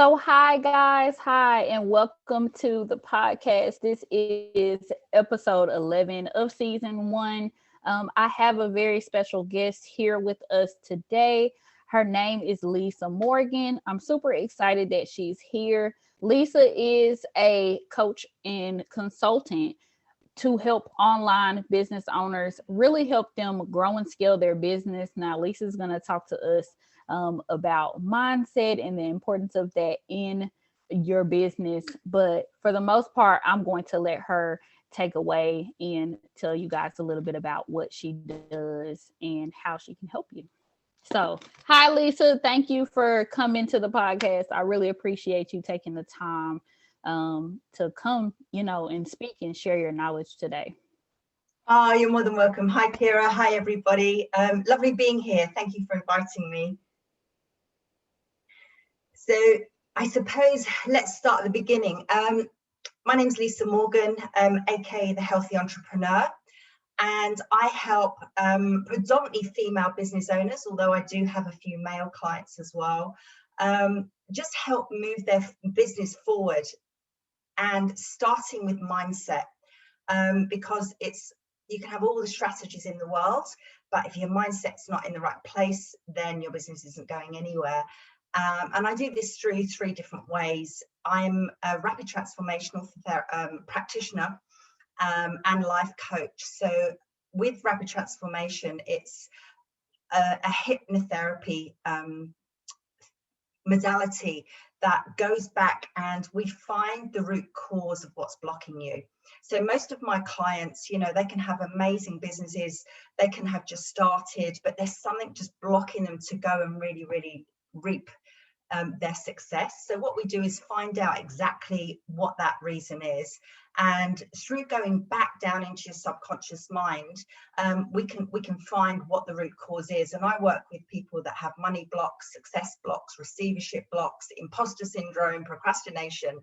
So, hi guys, hi, and welcome to the podcast. This is episode 11 of season one. I have a very special guest here with us today. Her name is Lisa Morgan. I'm super excited that she's here. Lisa is a coach and consultant to help online business owners really help them grow and scale their business. Now, Lisa's going to talk to us about mindset and the importance of that in your business. But for the most part, I'm going to let her take away and tell you guys a little bit about what she does and how she can help you. So, hi, Lisa. Thank you for coming to the podcast. I really appreciate you taking the time to come, and speak and share your knowledge today. Oh, you're more than welcome. Hi, Kira. Hi, everybody. Lovely being here. Thank you for inviting me. So I suppose let's start at the beginning. My name's Lisa Morgan, aka the Healthy Entrepreneur, and I help predominantly female business owners, although I do have a few male clients as well, just help move their business forward, and starting with mindset, because you can have all the strategies in the world, but if your mindset's not in the right place, then your business isn't going anywhere. And I do this through three different ways. I'm a rapid transformational practitioner and life coach. So with rapid transformation, it's a hypnotherapy modality that goes back and we find the root cause of what's blocking you. So most of my clients, they can have amazing businesses, they can have just started, but there's something just blocking them to go and really, really reap their success. So what we do is find out exactly what that reason is, and through going back down into your subconscious mind, we can find what the root cause is. And I work with people that have money blocks, success blocks, receivership blocks, imposter syndrome, procrastination,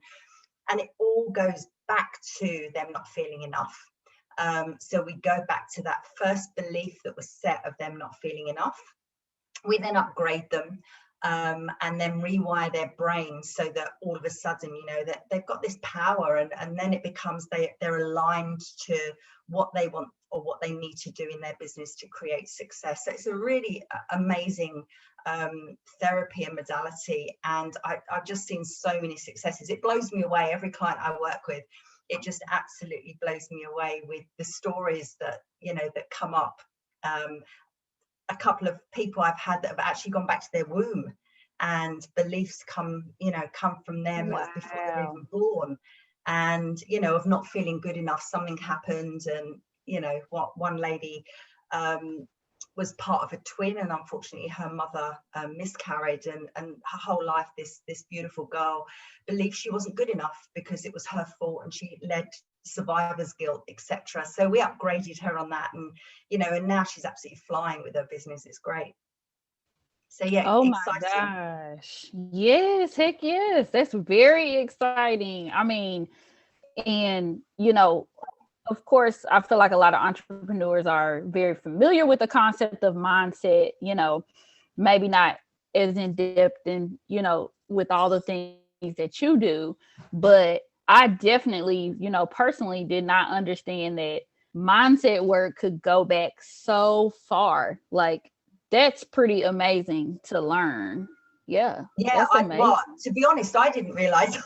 and it all goes back to them not feeling enough. So we go back to that first belief that was set of them not feeling enough. We then upgrade them, and then rewire their brains so that all of a sudden, that they've got this power, and then it becomes they're aligned to what they want or what they need to do in their business to create success. So it's a really amazing therapy and modality, and I've just seen so many successes. It blows me away. Every client I work with, it just absolutely blows me away with the stories that that come up. A couple of people I've had that have actually gone back to their womb, and beliefs come from them. Wow. Before they're even born, and of not feeling good enough. Something happened, and what one lady was part of a twin, and unfortunately her mother miscarried, and her whole life this beautiful girl believed she wasn't good enough because it was her fault, and she led survivor's guilt, etc. So we upgraded her on that, and and now she's absolutely flying with her business. It's great. So yeah, Oh my exciting. gosh. Yes, heck yes. That's very exciting. I mean, and of course, I feel like a lot of entrepreneurs are very familiar with the concept of mindset, maybe not as in depth and, with all the things that you do, but I definitely, personally did not understand that mindset work could go back so far. Like, that's pretty amazing to learn. Yeah, Yeah, that's amazing. to be honest, I didn't realize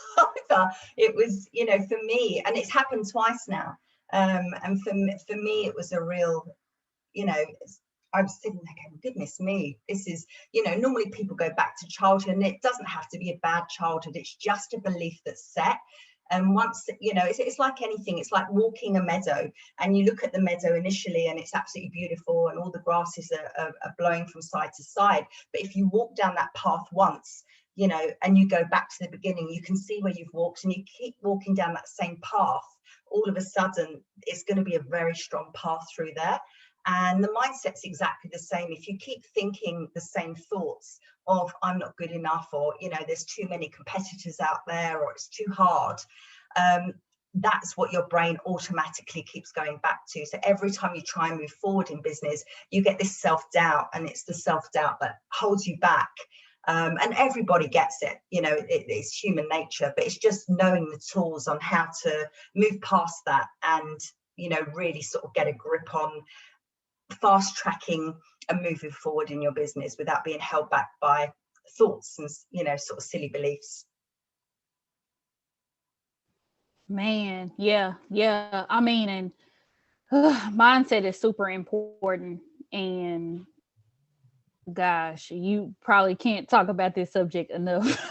either. It was, for me, and it's happened twice now. And for me, it was a real, I was sitting there going, goodness me, this is, normally people go back to childhood, and it doesn't have to be a bad childhood. It's just a belief that's set. And once, it's like anything. It's like walking a meadow, and you look at the meadow initially and it's absolutely beautiful and all the grasses are blowing from side to side. But if you walk down that path once, and you go back to the beginning, you can see where you've walked, and you keep walking down that same path, all of a sudden it's going to be a very strong path through there. And the mindset's exactly the same. If you keep thinking the same thoughts of I'm not good enough, or there's too many competitors out there, or it's too hard, that's what your brain automatically keeps going back to. So every time you try and move forward in business, you get this self-doubt, and it's the self-doubt that holds you back. And everybody gets it, it's human nature, but it's just knowing the tools on how to move past that and, really sort of get a grip on fast tracking and moving forward in your business without being held back by thoughts and, sort of silly beliefs. Man, yeah. I mean, and mindset is super important. And gosh, you probably can't talk about this subject enough.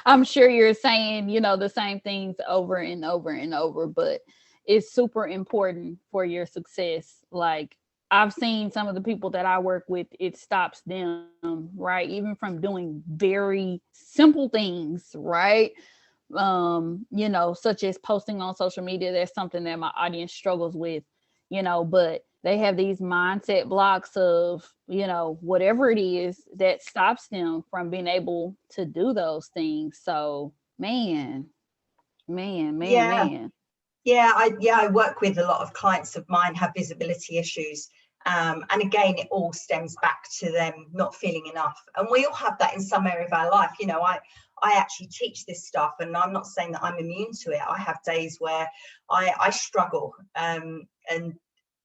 I'm sure you're saying, the same things over and over and over, but it's super important for your success. Like, I've seen some of the people that I work with, it stops them, right? Even from doing very simple things, right? Such as posting on social media. That's something that my audience struggles with, but they have these mindset blocks of, whatever it is that stops them from being able to do those things. So, man, man, man, Yeah. man. I work with a lot of clients of mine have visibility issues. And again, it all stems back to them not feeling enough. And we all have that in some area of our life. I actually teach this stuff, and I'm not saying that I'm immune to it. I have days where I struggle and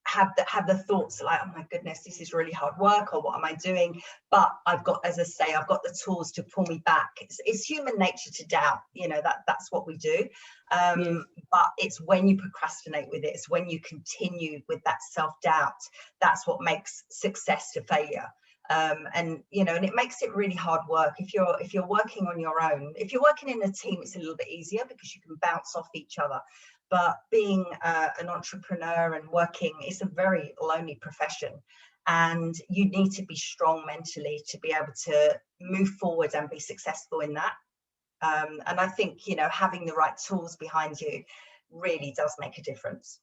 have the thoughts like, oh my goodness, this is really hard work, or what am I doing? But I've got, as I say, I've got the tools to pull me back. It's human nature to doubt, that's what we do. Yes. But it's when you procrastinate with it, it's when you continue with that self-doubt, that's what makes success to failure. And it makes it really hard work if you're working on your own. If you're working in a team, it's a little bit easier because you can bounce off each other. But being an entrepreneur and working, it's a very lonely profession, and you need to be strong mentally to be able to move forward and be successful in that. And I think, having the right tools behind you really does make a difference.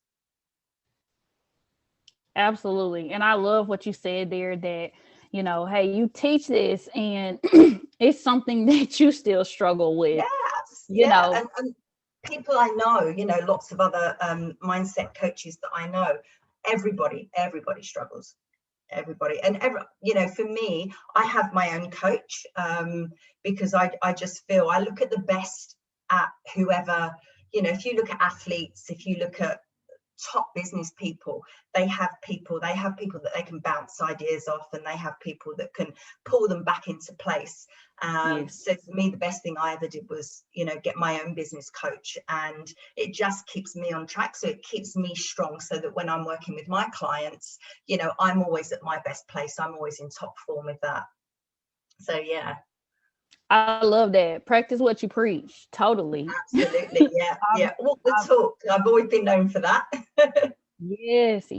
Absolutely. And I love what you said there that, hey, you teach this and it's something that you still struggle with, Yes, you yeah. know. And people I know, lots of other mindset coaches that I know, everybody struggles. Everybody. And for me, I have my own coach, because I just feel I look at the best at whoever, if you look at athletes, if you look at top business people, they have people that they can bounce ideas off, and they have people that can pull them back into place. Yes. So for me, the best thing I ever did was get my own business coach, and it just keeps me on track, so it keeps me strong, so that when I'm working with my clients, I'm always at my best place, I'm always in top form with that. So yeah. I love that. Practice what you preach. Totally. Absolutely. Yeah. Walk the talk. I've always been known for that. Yes.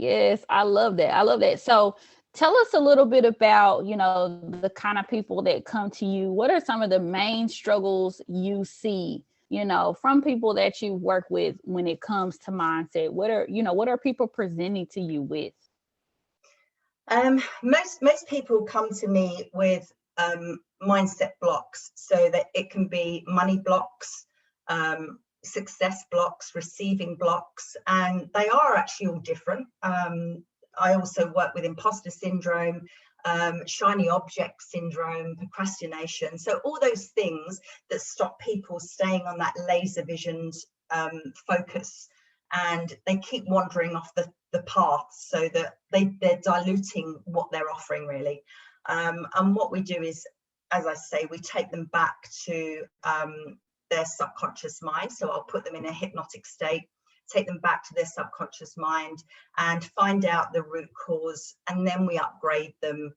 I love that. I love that. So tell us a little bit about, the kind of people that come to you. What are some of the main struggles you see, from people that you work with when it comes to mindset? What are people presenting to you with? Most people come to me with mindset blocks, so that it can be money blocks, success blocks, receiving blocks, and they are actually all different. I also work with imposter syndrome, shiny object syndrome, procrastination. So all those things that stop people staying on that laser visioned focus, and they keep wandering off the path, so that they're diluting what they're offering, really. And what we do is, as I say, we take them back to their subconscious mind. So I'll put them in a hypnotic state, take them back to their subconscious mind, and find out the root cause, and then we upgrade them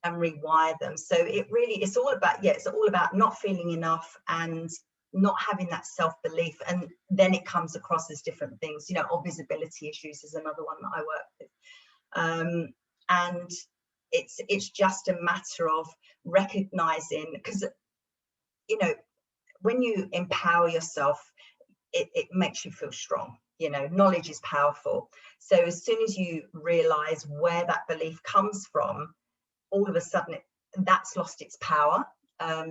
and rewire them. So it's all about not feeling enough and not having that self-belief, and then it comes across as different things, or visibility issues is another one that I work with. And it's just a matter of recognizing, because when you empower yourself, it makes you feel strong. Knowledge is powerful. So as soon as you realize where that belief comes from, all of a sudden that's lost its power,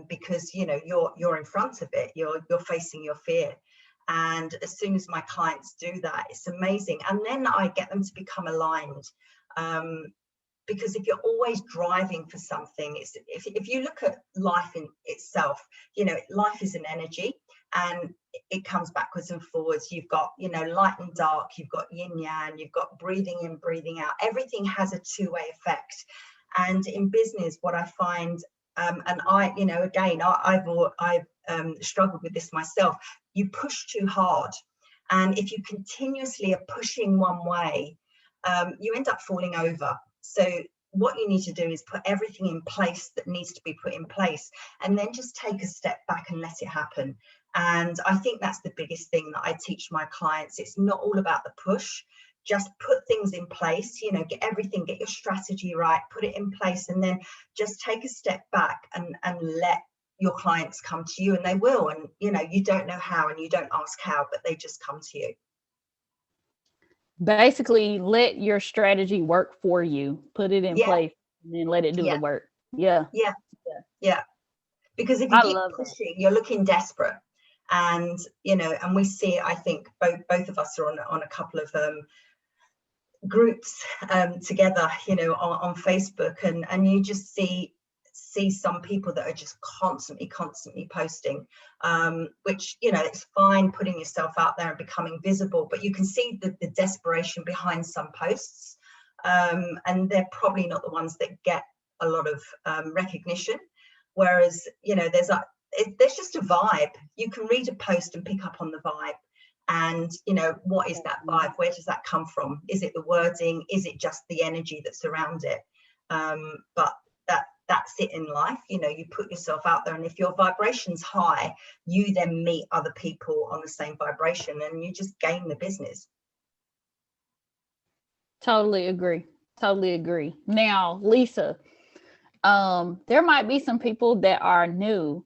because you're in front of it, you're facing your fear. And as soon as my clients do that, it's amazing. And then I get them to become aligned. Because if you're always driving for something, it's if you look at life in itself, you know, life is an energy, and it comes backwards and forwards. You've got, you know, light and dark, you've got yin yang, you've got breathing in, breathing out. Everything has a two-way effect. And in business, what I find, and I, you know, again, I've struggled with this myself. You push too hard, and if you continuously are pushing one way, you end up falling over. So what you need to do is put everything in place that needs to be put in place, and then just take a step back and let it happen. And I think that's the biggest thing that I teach my clients. It's not all about the push. Just put things in place, you know, get your strategy right, put it in place, and then just take a step back and let your clients come to you, and they will. And, you know, you don't know how, and you don't ask how, but they just come to you. Basically, let your strategy work for you, put it in Yeah, place, and then let it do yeah, the work. Yeah. yeah, Yeah. yeah. Because if you I keep love that. pushing, you're looking desperate. And, you know, and we see it, I think both of us are on a couple of groups together, you know, on Facebook, and you just see some people that are just constantly posting, which, you know, it's fine putting yourself out there and becoming visible, but you can see the desperation behind some posts, and they're probably not the ones that get a lot of recognition. Whereas, you know, there's just a vibe. You can read a post and pick up on the vibe. And, you know, what is that vibe? Where does that come from? Is it the wording? Is it just the energy that's around it? But that's it in life. You know, you put yourself out there, and if your vibration's high, you then meet other people on the same vibration, and you just gain the business. Totally agree. Totally agree. Now, Lisa, there might be some people that are new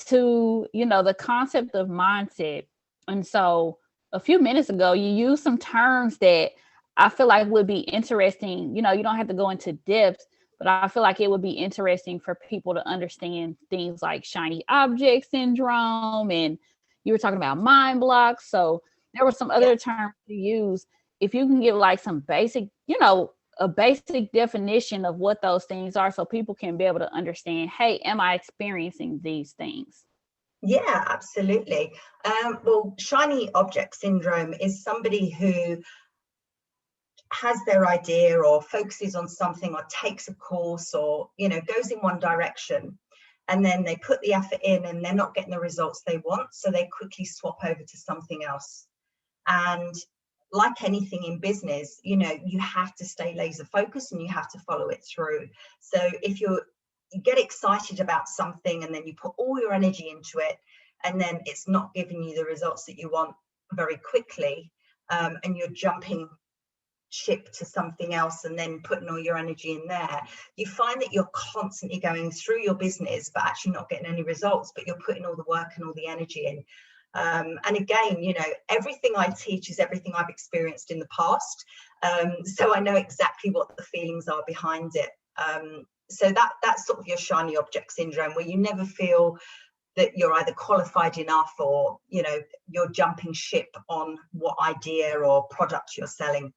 to, you know, the concept of mindset. And so a few minutes ago, you used some terms that I feel like would be interesting. You know, you don't have to go into depth, but I feel like it would be interesting for people to understand things like shiny object syndrome. And you were talking about mind blocks. So there were some Yeah. other terms to use. If you can give like some basic, you know, a basic definition of what those things are so people can be able to understand, hey, am I experiencing these things? Yeah, absolutely. Well, shiny object syndrome is somebody who has their idea or focuses on something or takes a course or, you know, goes in one direction, and then they put the effort in and they're not getting the results they want, so they quickly swap over to something else. And like anything in business, you know, you have to stay laser focused and you have to follow it through. So if you get excited about something and then you put all your energy into it, and then it's not giving you the results that you want very quickly, and you're jumping ship to something else and then putting all your energy in there, you find that you're constantly going through your business but actually not getting any results, but you're putting all the work and all the energy in. And again, you know, everything I teach is everything I've experienced in the past, so I know exactly what the feelings are behind it. So that's sort of your shiny object syndrome, where you never feel that you're either qualified enough or, you know, you're jumping ship on what idea or product you're selling.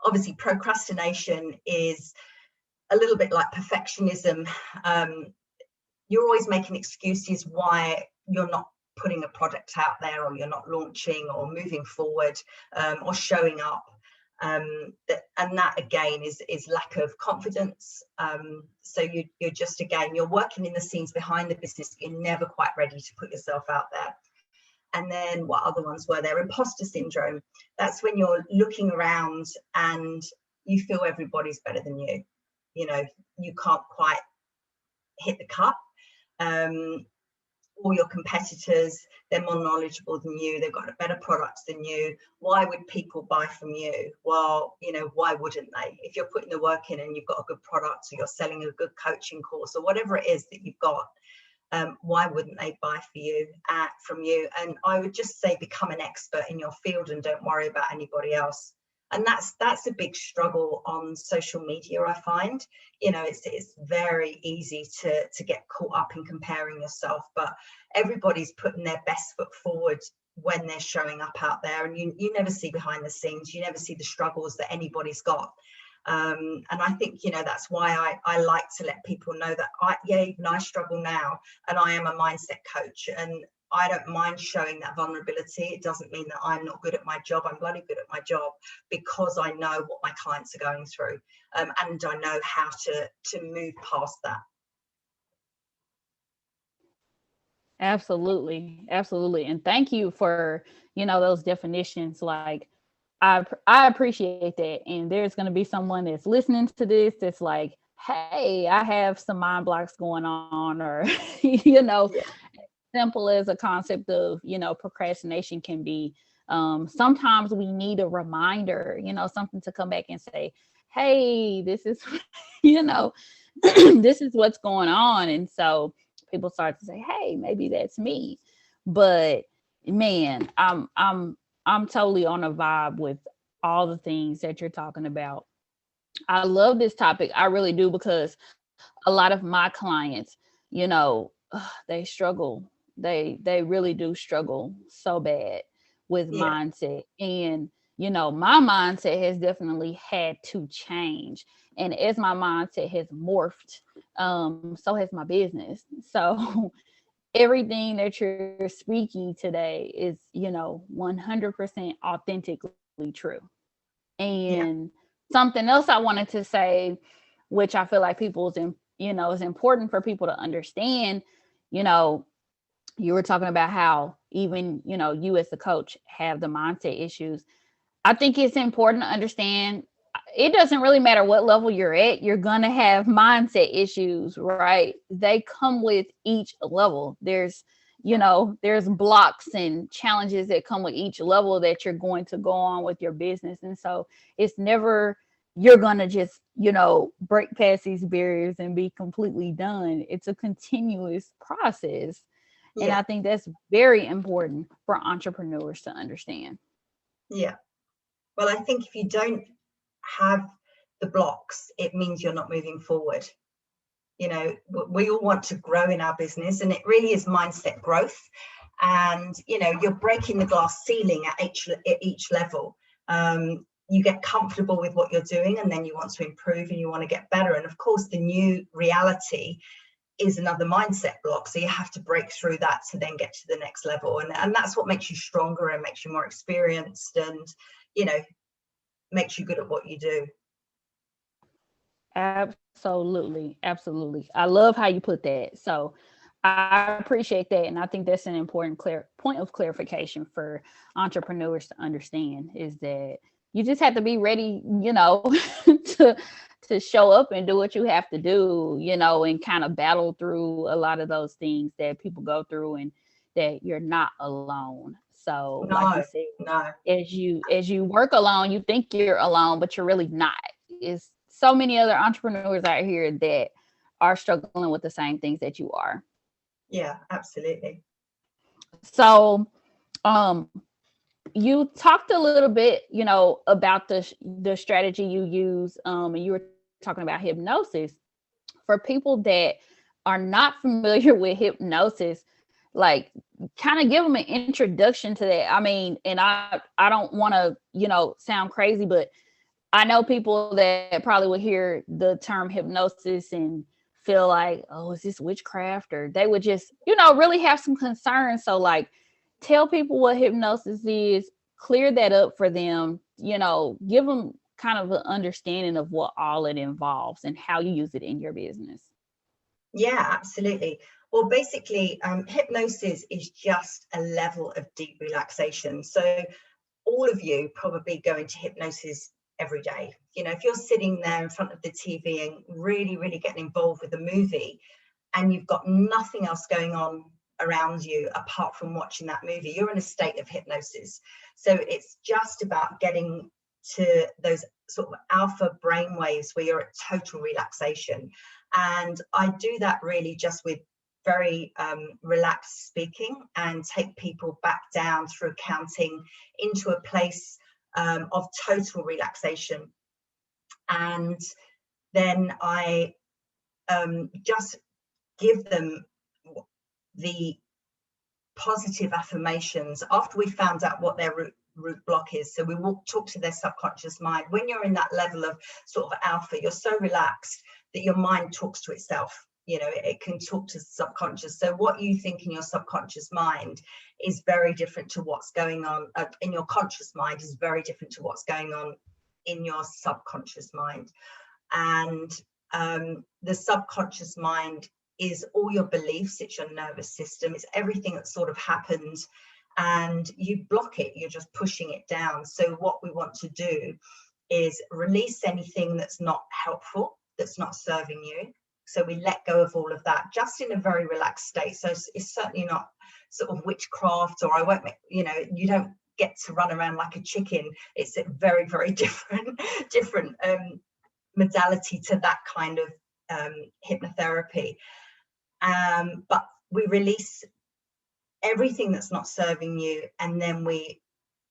Obviously, procrastination is a little bit like perfectionism. You're always making excuses why you're not putting a product out there, or you're not launching or moving forward, or showing up. And that again is lack of confidence. So you're just, again, you're working in the scenes behind the business. You're never quite ready to put yourself out there. And then what other ones were there? Imposter syndrome. That's when you're looking around and you feel everybody's better than you. You know, you can't quite hit the cut. All your competitors, they're more knowledgeable than you. They've got better products than you. Why would people buy from you? Well, you know, why wouldn't they? If you're putting the work in and you've got a good product, or you're selling a good coaching course, or whatever it is that you've got, why wouldn't they buy from you? And I would just say, become an expert in your field and don't worry about anybody else. And that's a big struggle on social media, I find. You know, it's very easy to get caught up in comparing yourself, but everybody's putting their best foot forward when they're showing up out there, and you never see behind the scenes. You never see the struggles that anybody's got. And I think, that's why I like to let people know that even I struggle now, and I am a mindset coach, and I don't mind showing that vulnerability. It doesn't mean that I'm not good at my job. I'm bloody good at my job, because I know what my clients are going through, and I know how to move past that. Absolutely, absolutely, and thank you for those definitions. Like, I appreciate that, and there's going to be someone that's listening to this that's like, hey, I have some mind blocks going on, or Yeah, simple as a concept of procrastination can be. Sometimes we need a reminder, something to come back and say, hey, this is you know this is what's going on. And so people start to say, hey, maybe that's me. But man, I'm totally on a vibe with all the things that you're talking about. I love this topic, I really do, because a lot of my clients, they struggle. They really do struggle so bad with yeah, mindset. And my mindset has definitely had to change. And as my mindset has morphed, so has my business. So everything that you're speaking today is, 100% authentically true. yeah, And something else I wanted to say, which I feel like is important for people to understand, you know, you were talking about how even, you as a coach have the mindset issues. I think it's important to understand it doesn't really matter what level you're at, you're going to have mindset issues, right? They come with each level. There's blocks and challenges that come with each level that you're going to go on with your business. And so it's never you're going to just, break past these barriers and be completely done. It's a continuous process. And yeah, I think that's very important for entrepreneurs to understand. yeah. Well, I think if you don't have the blocks, it means you're not moving forward. We all want to grow in our business, and it really is mindset growth. And you're breaking the glass ceiling at each level. You get comfortable with what you're doing, and then you want to improve and you want to get better. And of course, the new reality is another mindset block, so you have to break through that to then get to the next level. And that's what makes you stronger and makes you more experienced, and makes you good at what you do. Absolutely. Absolutely. I love how you put that. So I appreciate that. And I think that's an important point of clarification for entrepreneurs to understand is that you just have to be ready, to show up and do what you have to do, and kind of battle through a lot of those things that people go through, and that you're not alone. So like you No, said, no. as you work alone, you think you're alone, but you're really not. It's so many other entrepreneurs out here that are struggling with the same things that you are. Yeah, absolutely. So, um, you talked a little bit, about the strategy you use, and you were talking about hypnosis. For people that are not familiar with hypnosis, like, kind of give them an introduction to that. I mean, and I don't want to, sound crazy, but I know people that probably would hear the term hypnosis and feel like, oh, is this witchcraft? Or they would just, really have some concerns. So, like, tell people what hypnosis is, clear that up for them, give them kind of an understanding of what all it involves and how you use it in your business. Yeah, absolutely. Well, basically, hypnosis is just a level of deep relaxation. So all of you probably go into hypnosis every day. If you're sitting there in front of the TV and really, really getting involved with the movie, and you've got nothing else going on around you apart from watching that movie, you're in a state of hypnosis. So it's just about getting to those sort of alpha brain waves where you're at total relaxation. And I do that really just with very relaxed speaking, and take people back down through counting into a place of total relaxation. And then I just give them the positive affirmations after we found out what their root root block is. So we will talk to their subconscious mind. When you're in that level of sort of alpha, you're so relaxed that your mind talks to itself. You know, it can talk to the subconscious. So what you think in your subconscious mind is very different to what's going on in your conscious mind, is very different to what's going on in your subconscious mind. And the subconscious mind is all your beliefs, it's your nervous system, it's everything that sort of happens, and you block it, you're just pushing it down. So what we want to do is release anything that's not helpful, that's not serving you. So we let go of all of that, just in a very relaxed state. So it's certainly not sort of witchcraft, or I won't make, you know, you don't get to run around like a chicken. It's a very, very different modality to that kind of hypnotherapy. But we release everything that's not serving you, and then we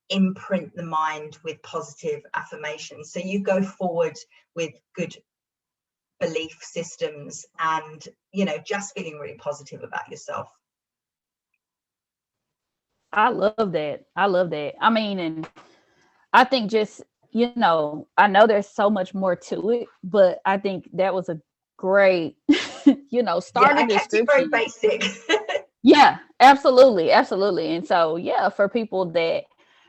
imprint the mind with positive affirmations. So you go forward with good belief systems and, you know, just feeling really positive about yourself. I love that. I love that. I mean, and I think just, you know, I know there's so much more to it, but I think that was a great, you know, Yeah, starter I kept it very description. basic. Yeah, absolutely. Absolutely. And so, yeah, for people that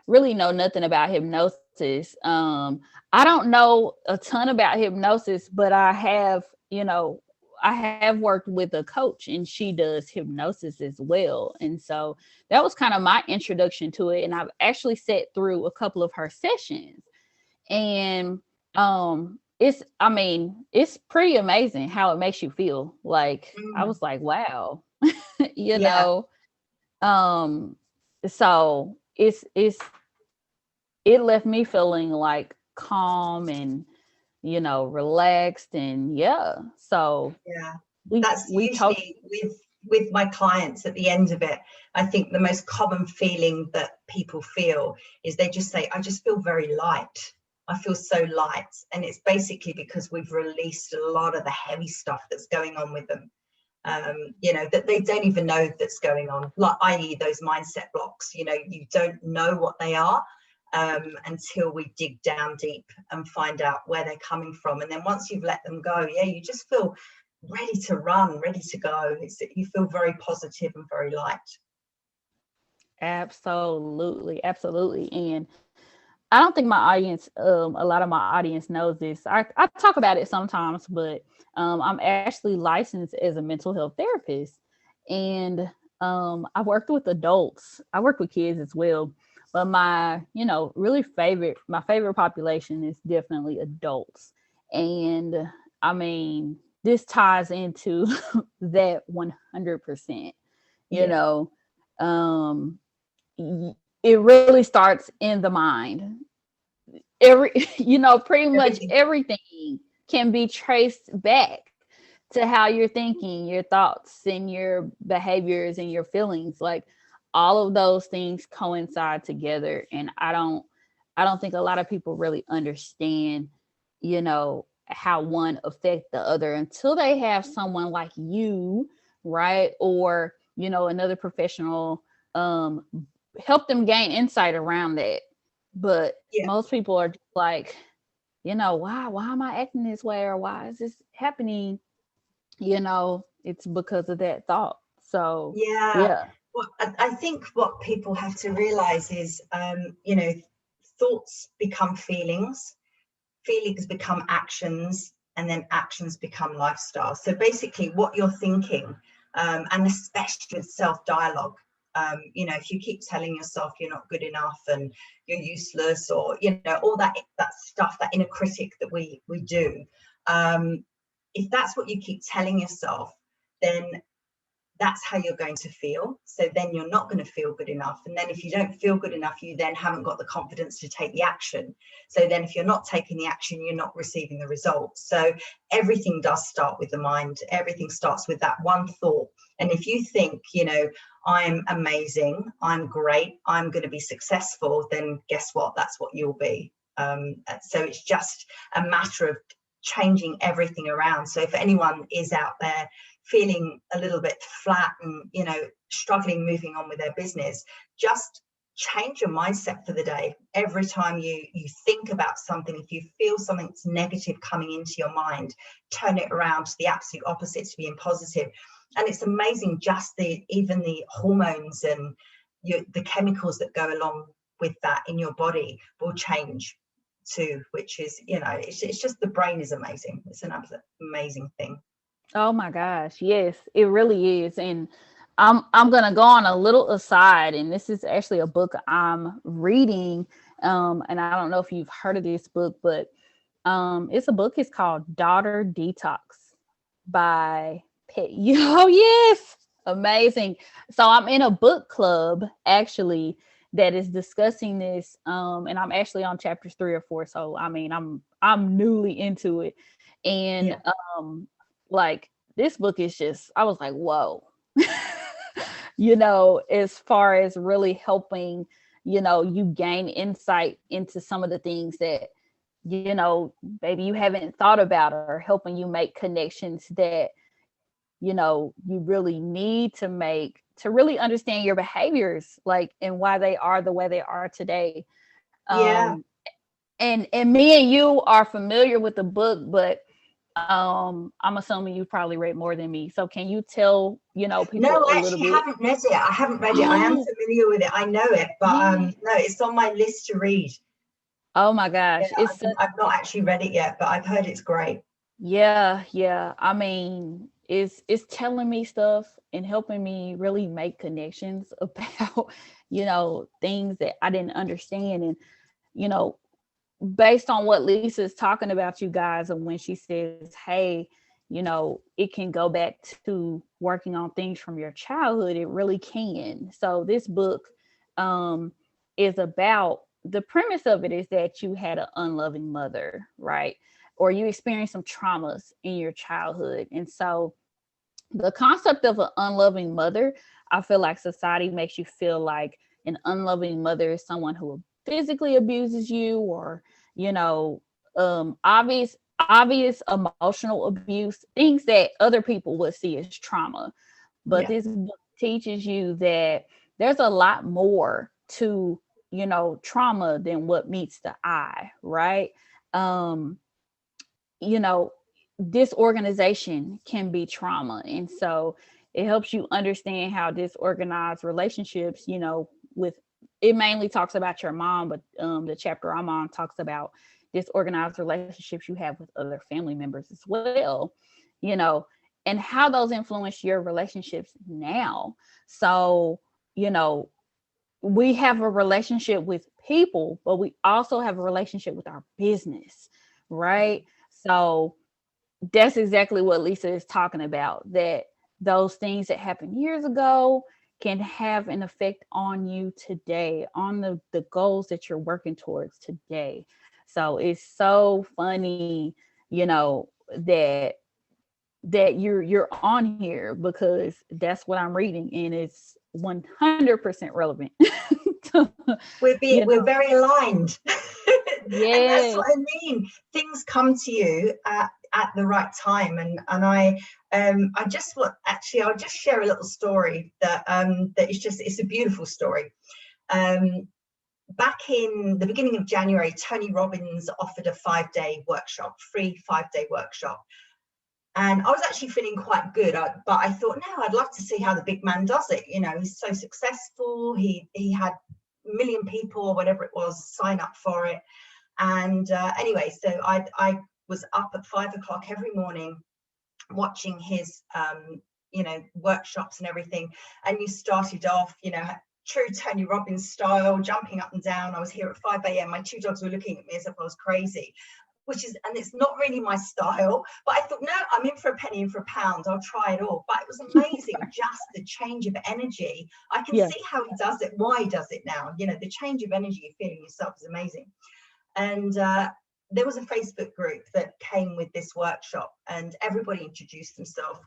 really know nothing about hypnosis, I don't know a ton about hypnosis, but I have, you know, I have worked with a coach and she does hypnosis as well. And so that was kind of my introduction to it. And I've actually sat through a couple of her sessions. And it's, I mean, it's pretty amazing how it makes you feel. Like I was like, wow, you Yeah, know, um so it's it left me feeling like calm and, you know, relaxed. And yeah, so yeah. we That's we told usually with my clients at the end of it. I think the most common feeling that people feel is they just say, I just feel very light. I feel so light. And it's basically because we've released a lot of the heavy stuff that's going on with them. You know, that they don't even know that's going on, like, i.e. those mindset blocks. You know, you don't know what they are until we dig down deep and find out where they're coming from. And then once you've let them go, yeah, you just feel ready to run, ready to go. You feel very positive and very light. absolutely, absolutely. And I don't think my audience, a lot of my audience knows this. I talk about it sometimes, but I'm actually licensed as a mental health therapist. And I worked with adults. I work with kids as well. But my, you know, my favorite population is definitely adults. And I mean, this ties into that 100%, you Yeah, know. Um, it really starts in the mind. You know, pretty much everything. everything can be traced back to how you're thinking, your thoughts and your behaviors and your feelings. Like all of those things coincide together. And I don't think a lot of people really understand, you know, how one affect the other until they have someone like you, right? Or, you know, another professional um help them gain insight around that. But Yeah, most people are just like, you know, why am I acting this way, or why is this happening? You know, it's because of that thought. So yeah. yeah. Well, I think what people have to realize is, you know, thoughts become feelings, feelings become actions, and then actions become lifestyle. So basically what you're thinking, and especially with self-dialogue, you know, if you keep telling yourself you're not good enough and you're useless, or, you know, all that stuff, that inner critic that we do, if that's what you keep telling yourself, then that's how you're going to feel. So then you're not going to feel good enough. And then if you don't feel good enough, you then haven't got the confidence to take the action. So then if you're not taking the action, you're not receiving the results. So everything does start with the mind. Everything starts with that one thought. And if you think, you know, I'm amazing, I'm great, I'm going to be successful, then guess what? That's what you'll be. So it's just a matter of changing everything around. So if anyone is out there feeling a little bit flat and, you know, struggling moving on with their business, just change your mindset for the day. Every time you think about something, if you feel something that's negative coming into your mind, turn it around to the absolute opposite, to being positive. And it's amazing, just even the hormones and the chemicals that go along with that in your body will change too, which is, it's just, the brain is amazing. It's an absolute amazing thing. Oh my gosh, yes, it really is. And I'm gonna go on a little aside, and this is actually a book I'm reading. And I don't know if you've heard of this book, but it's a book. It's called Daughter Detox by Pet. Oh yes, amazing. So I'm in a book club actually that is discussing this. And I'm actually on chapters 3 or 4. So I mean, I'm newly into it, and Yeah. like this book is just, I was like, whoa. As far as really helping, you gain insight into some of the things that, maybe you haven't thought about, or helping you make connections that, you really need to make to really understand your behaviors, like, and why they are the way they are today. Yeah. Um, and me and you are familiar with the book, but I'm assuming you probably read more than me. So can you tell, No, people a I little actually bit? haven't read it. I haven't read it. I am Oh, familiar with it. I know it, but yeah. no, it's on my list to read. Oh my Yeah, gosh. I've not actually read it yet, but I've heard it's great. Yeah, yeah. I mean, it's telling me stuff and helping me really make connections about, things that I didn't understand. And, you know, based on what Lisa's talking about, you guys, and when she says, hey, it can go back to working on things from your childhood, it really can. So this book um is about, the premise of it is that you had an unloving mother, right? Or you experienced some traumas in your childhood. And so the concept of an unloving mother, I feel like society makes you feel like an unloving mother is someone who physically abuses you, or, you know, obvious emotional abuse, things that other people would see as trauma. But Yeah. this book teaches you that there's a lot more to, trauma than what meets the eye, right? Um, you know, disorganization can be trauma. And so it helps you understand how disorganized relationships, with, it mainly talks about your mom, but the chapter I'm on talks about disorganized relationships you have with other family members as well, you know, and how those influence your relationships now. So, you know, we have a relationship with people, but we also have a relationship with our business, right? So that's exactly what Lisa is talking about, that those things that happened years ago can have an effect on you today, on the goals that you're working towards today. So it's so funny, that you're on here, because that's what I'm reading, and it's 100% relevant. to, We're very aligned. And that's yes. what I mean. Things come to you at the right time. I just want, actually, I'll just share a little story that is just, it's a beautiful story. Back in the beginning of January, Tony Robbins offered a 5-day workshop, free 5-day workshop. And I was actually feeling quite good, but I thought, no, I'd love to see how the big man does it. He's so successful. He had a million people or whatever it was sign up for it. And anyway, so I was up at 5 o'clock every morning watching his workshops and everything. And you started off, true Tony Robbins style, jumping up and down. I was here at 5 a.m. My 2 dogs were looking at me as if I was crazy, and it's not really my style. But I thought, no, I'm in for a penny, in for a pound. I'll try it all. But it was amazing, just the change of energy. I can Yeah. see how he does it, why he does it now. The change of energy you're feeling yourself is amazing. And there was a Facebook group that came with this workshop, and everybody introduced themselves.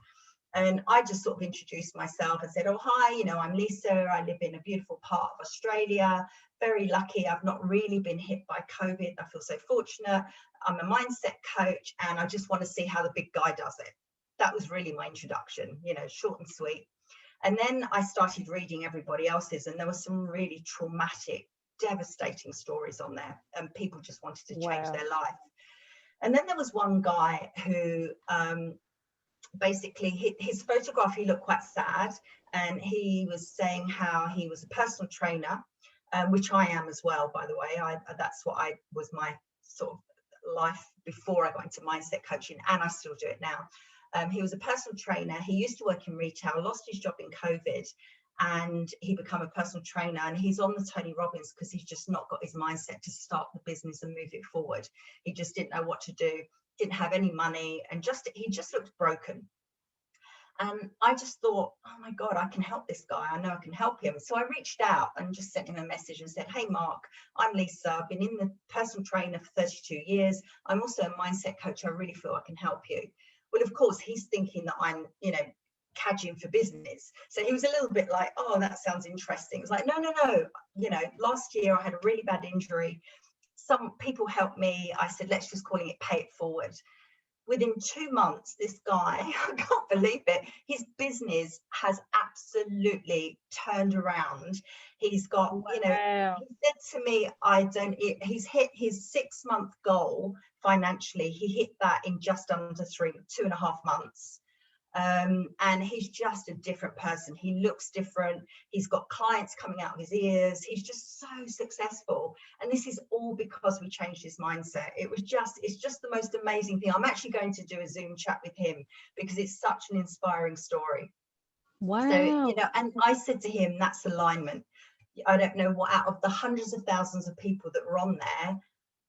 And I just sort of introduced myself and said, oh, hi, I'm Lisa. I live in a beautiful part of Australia. Very lucky. I've not really been hit by COVID. I feel so fortunate. I'm a mindset coach, and I just want to see how the big guy does it. That was really my introduction, short and sweet. And then I started reading everybody else's, and there were some really traumatic, devastating stories on there, and people just wanted to change Wow. their life. And then there was one guy who basically his photograph, he looked quite sad, and he was saying how he was a personal trainer, which I am as well, by the way. That's what I was, my sort of life before I got into mindset coaching, and I still do it now. He was a personal trainer. He used to work in retail, lost his job in COVID, and he became a personal trainer, and he's on the Tony Robbins because he's just not got his mindset to start the business and move it forward. He just didn't know what to do, didn't have any money, and he just looked broken. And I just thought, oh my God, I can help this guy. I know I can help him. So I reached out and just sent him a message and said, hey, Mark, I'm Lisa. I've been in the personal trainer for 32 years. I'm also a mindset coach. I really feel I can help you. Well, of course, he's thinking that I'm, cadging for business. So he was a little bit like, oh, that sounds interesting. It's like, no. Last year I had a really bad injury. Some people helped me. I said, let's just call it pay it forward. Within 2 months, this guy, I can't believe it, his business has absolutely turned around. He's got, Wow. he said to me, he's hit his 6-month goal financially. He hit that in just under 2.5 months. And he's just a different person. He looks different. He's got clients coming out of his ears. He's just so successful. And this is all because we changed his mindset. It's just the most amazing thing. I'm actually going to do a Zoom chat with him because it's such an inspiring story. So, Wow. and I said to him, that's alignment. I don't know what, out of the hundreds of thousands of people that were on there,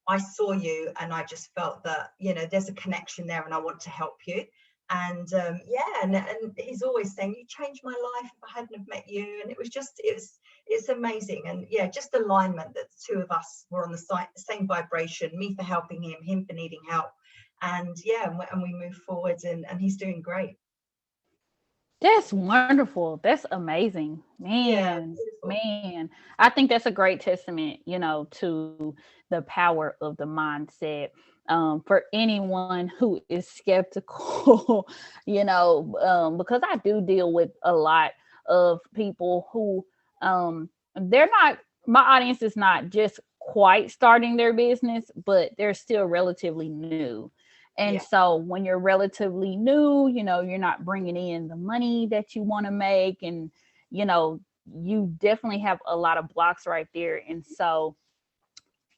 I saw you and I just felt that, there's a connection there and I want to help you. And and he's always saying, you changed my life if I hadn't have met you. And it's amazing. And just alignment that the two of us were on the same vibration, me for helping him for needing help. And and we move forward, and he's doing great. That's wonderful. That's amazing. Yeah, Man, beautiful. man. I think that's a great testament, to the power of the mindset. For anyone who is skeptical, because I do deal with a lot of people who they're not, my audience is not just quite starting their business, but they're still relatively new. And Yeah. so when you're relatively new, you're not bringing in the money that you want to make. And, you definitely have a lot of blocks right there. And so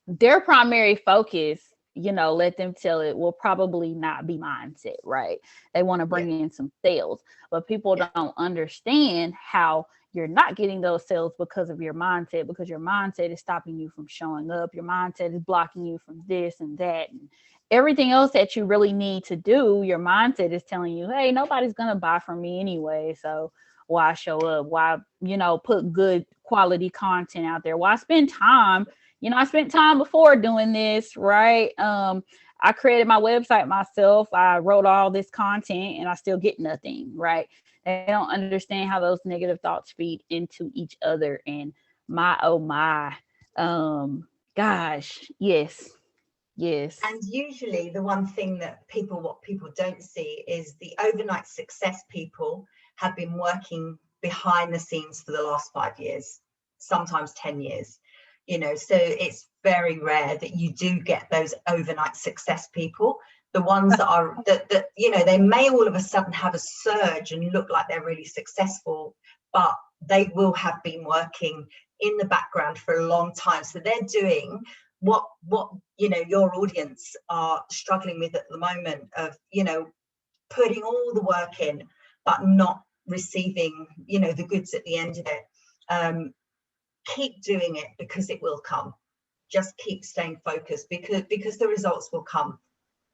their primary focus, let them tell it, will probably not be mindset, right? They want to Yeah. bring in some sales, but people Yeah. don't understand how you're not getting those sales because of your mindset, because your mindset is stopping you from showing up. Your mindset is blocking you from this and that. And everything else that you really need to do, your mindset is telling you, hey, nobody's going to buy from me anyway. So why show up? Why, put good quality content out there? Why spend time? I spent time before doing this, right? I created my website myself. I wrote all this content and I still get nothing, right? They don't understand how those negative thoughts feed into each other. And my, oh my, gosh, yes, yes. And usually the one thing that what people don't see is the overnight success people have been working behind the scenes for the last 5 years, sometimes 10 years. So it's very rare that you do get those overnight success people. The ones that are that they may all of a sudden have a surge and look like they're really successful, but they will have been working in the background for a long time. So they're doing what your audience are struggling with at the moment, of putting all the work in but not receiving the goods at the end of it. Keep doing it because it will come. Just keep staying focused because the results will come.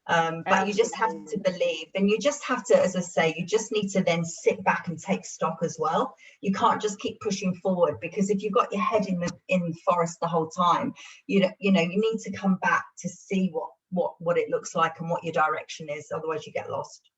But you just have to Absolutely. believe, and you just have to, as I say, you just need to then sit back and take stock as well. You can't just keep pushing forward, because if you've got your head in the forest the whole time, you need to come back to see what it looks like and what your direction is. Otherwise, you get lost.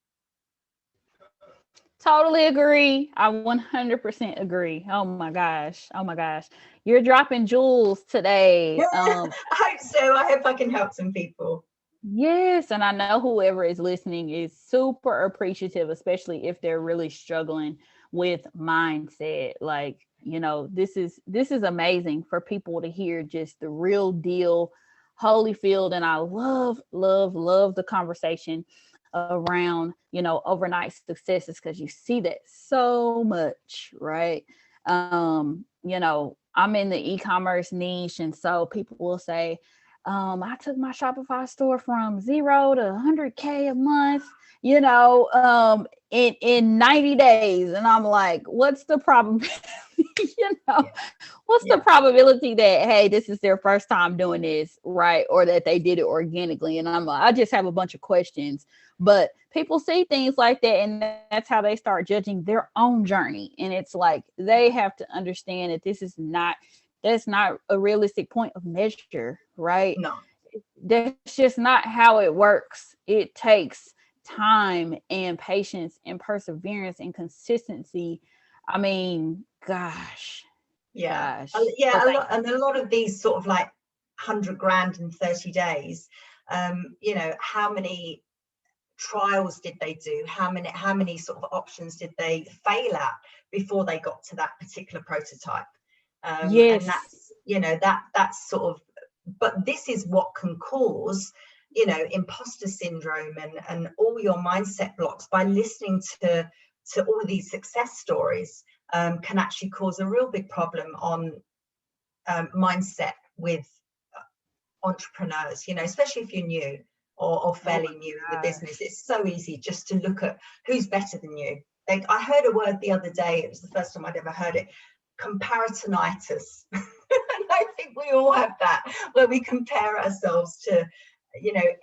Totally agree. I 100% agree. Oh my gosh. Oh my gosh. You're dropping jewels today. I hope so. I hope I can help some people. Yes, and I know whoever is listening is super appreciative, especially if they're really struggling with mindset. Like, this is amazing for people to hear just the real deal Holyfield. And I love the conversation around, overnight successes, because you see that so much, right? I'm in the e-commerce niche, and so people will say, I took my Shopify store from 0 to 100K a month, in 90 days. And I'm like, what's the problem? you know, Yeah. what's the Yeah. probability that, hey, this is their first time doing this, right? Or that they did it organically? And I just have a bunch of questions. But people see things like that, and that's how they start judging their own journey. And it's like, they have to understand that that's not a realistic point of measure, right? No. That's just not how it works. It takes time and patience and perseverance and consistency. I mean, Yeah. So Yeah. A thank lot, and a lot of these sort of like 100 grand in 30 days. How many trials did they do? How many sort of options did they fail at before they got to that particular prototype? And Yes. that's sort of, but this is what can cause, imposter syndrome and all your mindset blocks. By listening to all of these success stories, can actually cause a real big problem on mindset with entrepreneurs, especially if you're new or Oh fairly new in the my business. gosh. It's so easy just to look at who's better than you. Like, I heard a word the other day, it was the first time I'd ever heard it: comparisonitis. And I think we all have that, where we compare ourselves to,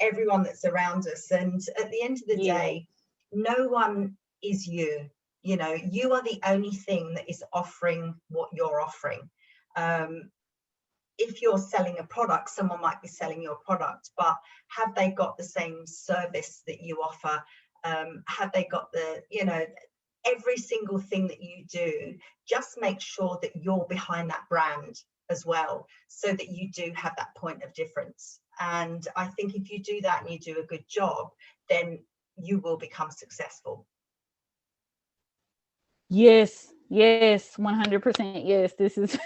everyone that's around us. And at the end of the Yeah. day, no one is you. You are the only thing that is offering what you're offering. If you're selling a product, someone might be selling your product, but have they got the same service that you offer? Have they got every single thing that you do? Just make sure that you're behind that brand as well, so that you do have that point of difference. And I think if you do that and you do a good job, then you will become successful. Yes, 100% yes. This is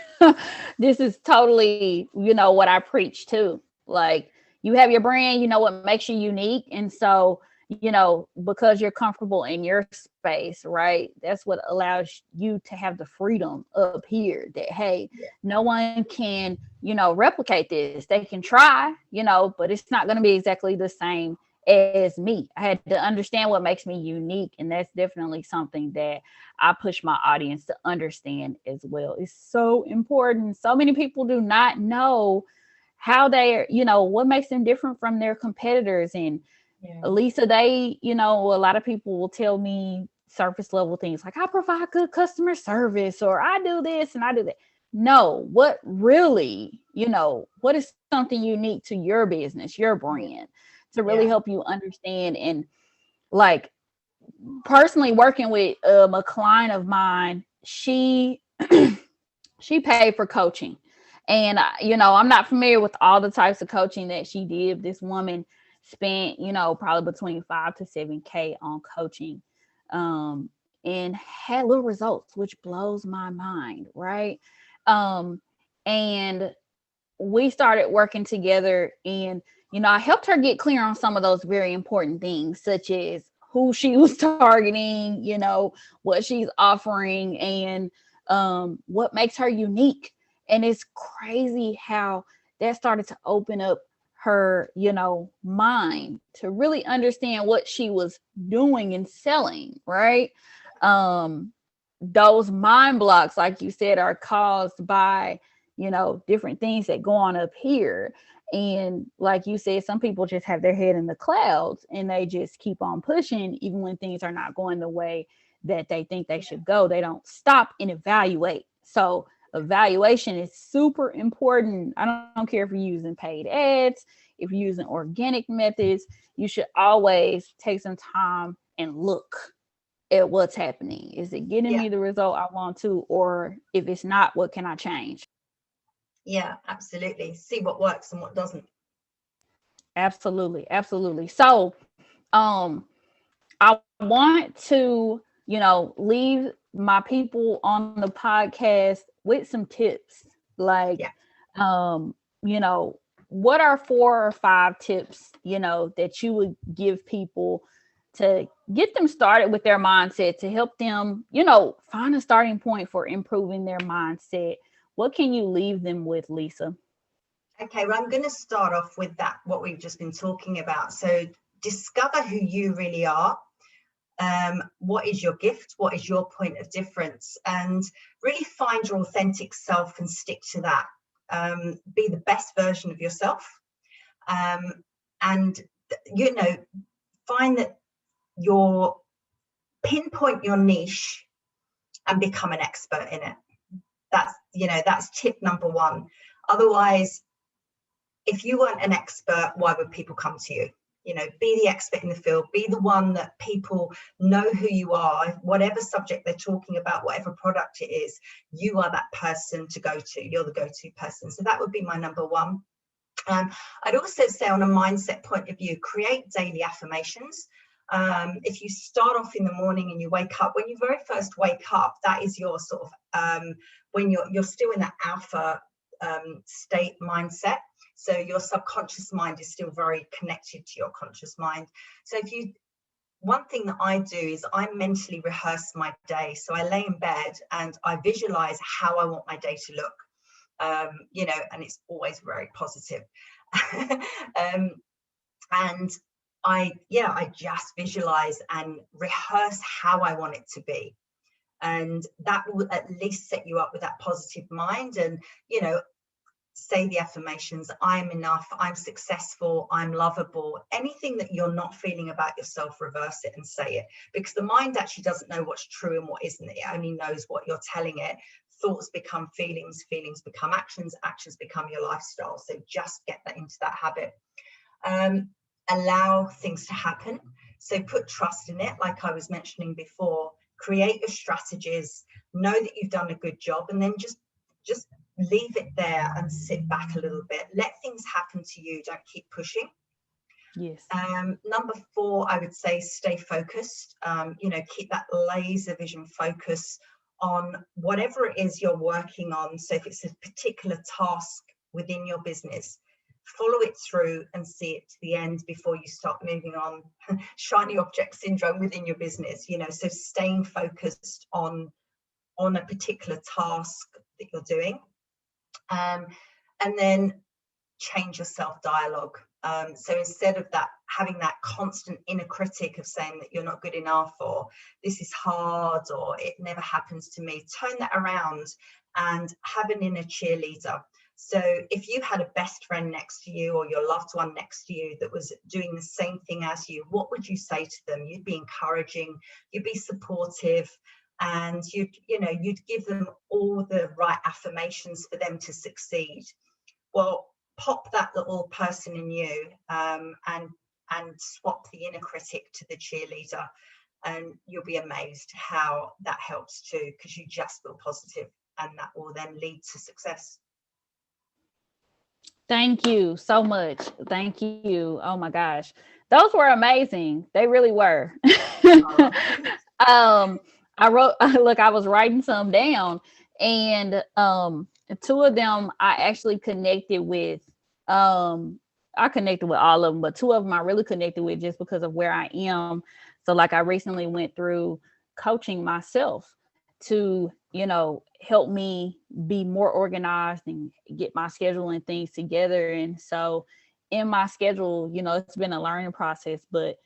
this is totally, what I preach too. Like, you have your brand, what makes you unique. And so, because you're comfortable in your space, right? That's what allows you to have the freedom up here that, hey, Yeah. no one can, replicate this. They can try, but it's not going to be exactly the same as me. I had to understand what makes me unique. And that's definitely something that I push my audience to understand as well. It's so important. So many people do not know how they're, what makes them different from their competitors. And Yeah. Lisa, a lot of people will tell me surface level things like, I provide good customer service, or I do this and I do that. No, what really, what is something unique to your business, your Yeah. brand, to really Yeah. help you understand. And like, personally working with a client of mine, she paid for coaching. And I'm not familiar with all the types of coaching that she did. This woman spent, probably between 5 to 7K on coaching, and had little results, which blows my mind, right? um and we started working together, and I helped her get clear on some of those very important things, such as who she was targeting, what she's offering, and what makes her unique. And it's crazy how that started to open up her, mind to really understand what she was doing and selling, right? um those mind blocks, like you said, are caused by, different things that go on up here. And like you said, some people just have their head in the clouds and they just keep on pushing, even when things are not going the way that they think they Yeah. should go. They don't stop and evaluate. So evaluation is super important. I don't care if you're using paid ads, if you're using organic methods, you should always take some time and look at what's happening. Is it getting Yeah. me the result I want to? Or if it's not, what can I change? Yeah. Absolutely. See what works and what doesn't. Absolutely. So, I want to, leave my people on the podcast with some tips. Like, Yeah. um, you know, what are 4 or 5 tips, that you would give people to get them started with their mindset, to help them, find a starting point for improving their mindset? What can you leave them with, Lisa? Okay, well, I'm going to start off with that, what we've just been talking about. So discover who you really are. What is your gift? What is your point of difference? And really find your authentic self and stick to that. Be the best version of yourself. And, find that your pinpoint your niche and become an expert in it. That's tip number one. Otherwise, if you weren't an expert, why would people come to you? Be the expert in the field, be the one that people know who you are, whatever subject they're talking about, whatever product it is, you are that person to go to. You're the go-to person. So that would be my number one. I'd also say, on a mindset point of view, create daily affirmations. If you start off in the morning and you wake up, when you very first wake up, that is your sort of when you're still in that alpha state mindset. So your subconscious mind is still very connected to your conscious mind. So one thing that I do is I mentally rehearse my day. So I lay in bed and I visualize how I want my day to look. And it's always very positive. And I just visualize and rehearse how I want it to be. And that will at least set you up with that positive mind. And, say the affirmations: I'm enough, I'm successful, I'm lovable. Anything that you're not feeling about yourself, reverse it and say it, because the mind actually doesn't know what's true and what isn't. It only knows what you're telling it. Thoughts become feelings, feelings become actions, actions become your lifestyle. So just get that into that habit. Allow things to happen. So put trust in it, like I was mentioning before. Create your strategies, know that you've done a good job, and then just leave it there and sit back a little bit. Let things happen to you. Don't keep pushing. Yes. Number 4, I would say, stay focused. Keep that laser vision focus on whatever it is you're working on. So if it's a particular task within your business, follow it through and see it to the end before you start moving on. Shiny object syndrome within your business, so staying focused on a particular task that you're doing. And then change your self-dialogue. So instead of having that constant inner critic of saying that you're not good enough, or this is hard, or it never happens to me, turn that around and have an inner cheerleader. So if you had a best friend next to you, or your loved one next to you, that was doing the same thing as you, what would you say to them? You'd be encouraging, you'd be supportive, and you'd give them all the right affirmations for them to succeed. Well, pop that little person in you, and swap the inner critic to the cheerleader, and you'll be amazed how that helps too, because you just feel positive, and that will then lead to success. Thank you so much. Thank you. Oh my gosh. Those were amazing. They really were. um I wrote look, I was writing some down, and 2 of them I actually connected with. I connected with all of them, but 2 of them I really connected with just because of where I am. So like I recently went through coaching myself to, help me be more organized and get my schedule and things together. And so in my schedule, it's been a learning process, but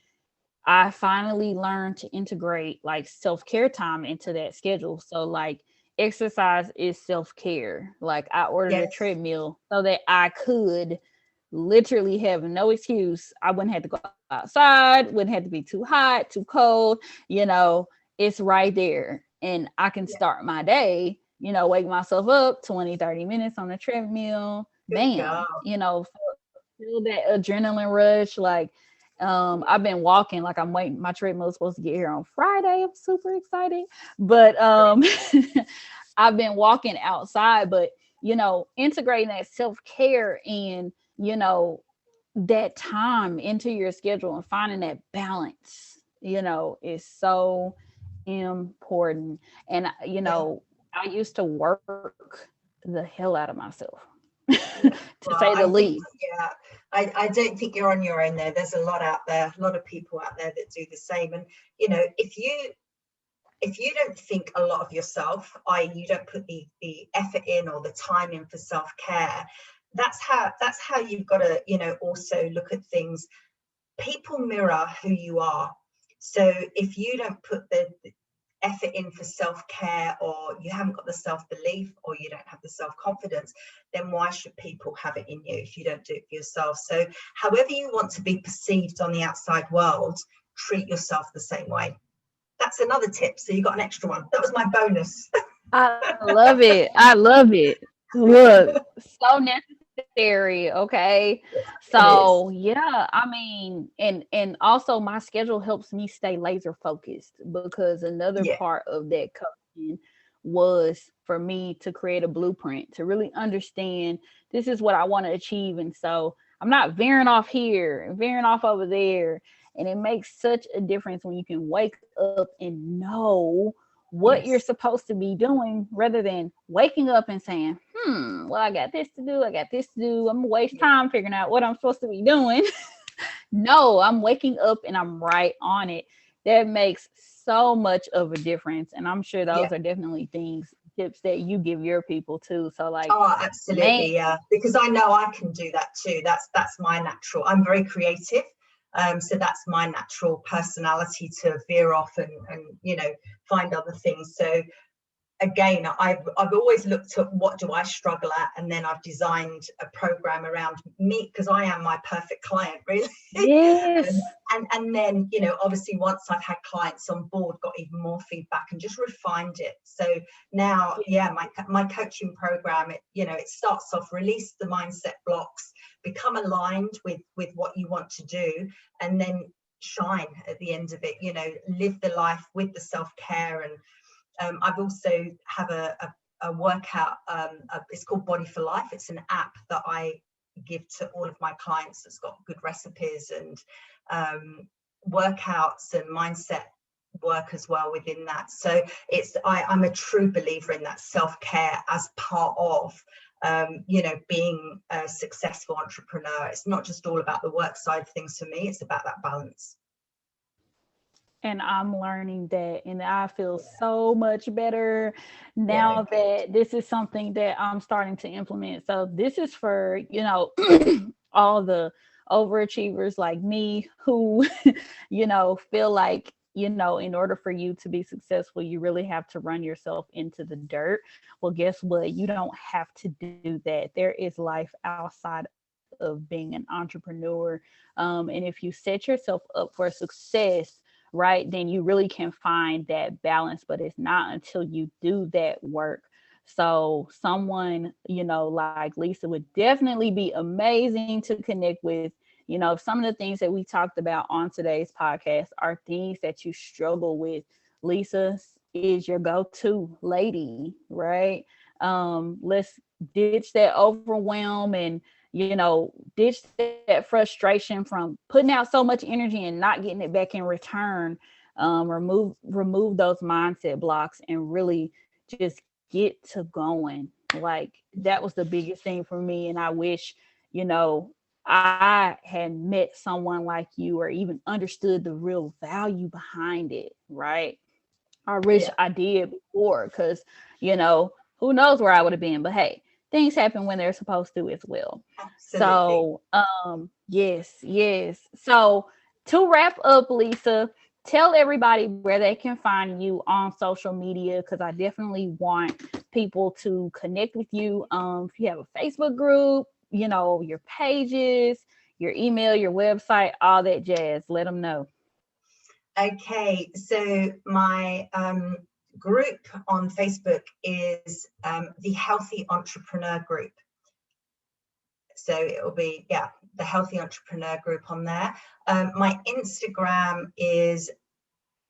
I finally learned to integrate like self-care time into that schedule. So like exercise is self-care. Like I ordered a Yes. treadmill so that I could literally have no excuse. I wouldn't have to go outside, wouldn't have to be too hot, too cold, it's right there. And I can Yeah. start my day, wake myself up 20, 30 minutes on the treadmill, Good girl. bam, feel that adrenaline rush. Like, I've been walking, like I'm waiting. My treadmill is supposed to get here on Friday. I'm super excited, but I've been walking outside. But integrating that self care and that time into your schedule and finding that balance, is so important. And Yeah. I used to work the hell out of myself, Yeah. to Well, say the I think, least. yeah, I don't think you're on your own there. There's a lot out there, a lot of people out there that do the same. And, if you don't think a lot of yourself, i.e. you don't put the effort in or the time in for self-care, that's how you've got to, also look at things. People mirror who you are. So if you don't put the effort in for self-care, or you haven't got the self-belief, or you don't have the self-confidence, then why should people have it in you if you don't do it for yourself? So however you want to be perceived on the outside world, treat yourself the same way. That's another tip. So you got an extra one. That was my bonus. I love it. I love it. Look, so necessary. Okay. It So is. yeah, I mean, and also my schedule helps me stay laser focused, because another Yeah. part of that coaching was for me to create a blueprint to really understand this is what I want to achieve. And so I'm not veering off here and veering off over there. And it makes such a difference when you can wake up and know what you're Yes. supposed to be doing, rather than waking up and saying, well, I got this to do, I got this to do, I'm gonna waste Yeah. time figuring out what I'm supposed to be doing. No, I'm waking up and I'm right on it. That makes so much of a difference. And I'm sure Yeah. those are definitely things, tips that you give your people too. So, like, Oh, man, absolutely, yeah. Because I know I can do that too. That's my natural. I'm very creative. So that's my natural personality to veer off and find other things. So again, I've always looked at what do I struggle at, and then I've designed a program around me, because I am my perfect client, really. um, yes. and then, obviously once I've had clients on board, got even more feedback and just refined it. So now, yeah, my coaching program, it starts off: release the mindset blocks, become aligned with what you want to do, and then shine at the end of it. Live the life with the self-care. And I've also have a workout. It's called Body for Life. It's an app that I give to all of my clients. That's got good recipes and workouts and mindset work as well within that. So I'm a true believer in that self-care as part of being a successful entrepreneur. It's not just all about the work side of things for me. It's about that balance. And I'm learning that, and I feel so much better Yeah, now good. that this is something that I'm starting to implement. So this is for, all the overachievers like me who, feel like, in order for you to be successful, you really have to run yourself into the dirt. Well, guess what? You don't have to do that. There is life outside of being an entrepreneur. And if you set yourself up for success, right, then you really can find that balance. But it's not until you do that work. So someone, like Lisa would definitely be amazing to connect with. Some of the things that we talked about on today's podcast are things that you struggle with. Lisa is your go-to lady, right? Let's ditch that overwhelm, and ditch that frustration from putting out so much energy and not getting it back in return. Remove those mindset blocks and really just get to going. Like, that was the biggest thing for me, and I wish, you know I had met someone like you, or even understood the real value behind it, right? I wish Yeah, I did before, because who knows where I would have been. But hey, things happen when they're supposed to as well. absolutely. So, yes, yes. So, to wrap up, Lisa, tell everybody where they can find you on social media, because I definitely want people to connect with you. If you have a Facebook group, your pages, your email, your website, all that jazz, let them know. Okay, so my group on Facebook is the Healthy Entrepreneur Group. So it'll be, yeah, the Healthy Entrepreneur Group on there. My Instagram is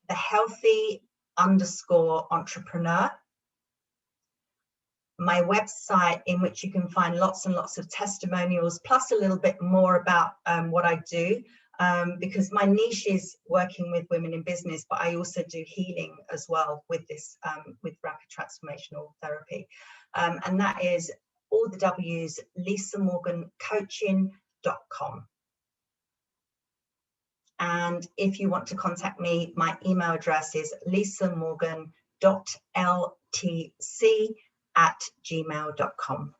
the healthy_entrepreneur. My website, in which you can find lots and lots of testimonials, plus a little bit more about what I do, because my niche is working with women in business, but I also do healing as well with this, with rapid transformational therapy. And that is all the W's, lisamorgancoaching.com. And if you want to contact me, my email address is lisamorgan.ltc@gmail.com.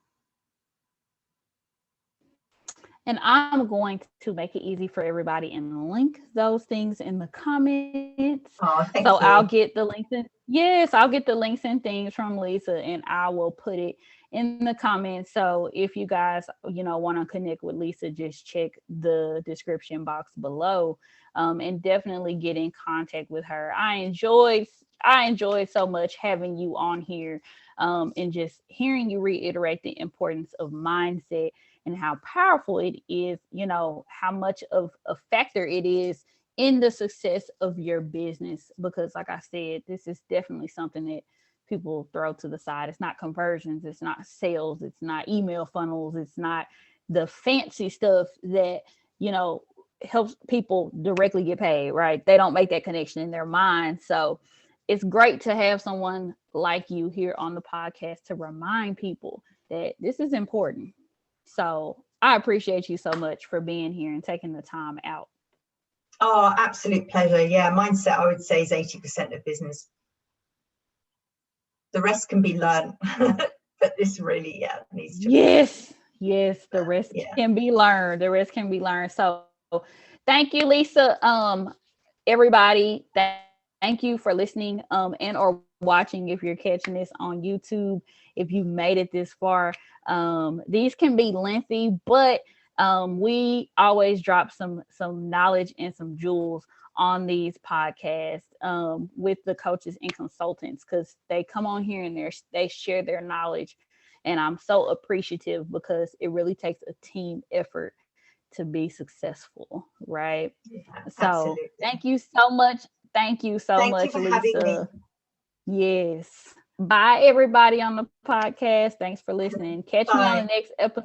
And I'm going to make it easy for everybody and link those things in the comments. Oh, thank so you. I'll get the links and yes, I'll get the links and things from Lisa, and I will put it in the comments. So if you guys, want to connect with Lisa, just check the description box below, and definitely get in contact with her. I enjoyed so much having you on here, and just hearing you reiterate the importance of mindset and how powerful it is, how much of a factor it is in the success of your business. Because like I said, this is definitely something that people throw to the side. It's not conversions, it's not sales, it's not email funnels, it's not the fancy stuff that, helps people directly get paid, right? They don't make that connection in their mind. So it's great to have someone like you here on the podcast to remind people that this is important. So I appreciate you so much for being here and taking the time out. Oh, absolute pleasure. Yeah, mindset, I would say, is 80% of business. The rest can be learned, but this really, needs to Yes, the rest can be learned. The rest can be learned. So thank you, Lisa. Everybody, thank you for listening, and or watching if you're catching this on YouTube. If you made it this far, these can be lengthy, but we always drop some knowledge and some jewels on these podcasts, with the coaches and consultants, because they come on here and they share their knowledge, and I'm so appreciative because it really takes a team effort to be successful, right? Yeah, so absolutely. thank you so much. Thank you so Thank you much, for having me. Lisa. Yes. Bye, everybody on the podcast. Thanks for listening. Catch me on the Bye. next episode.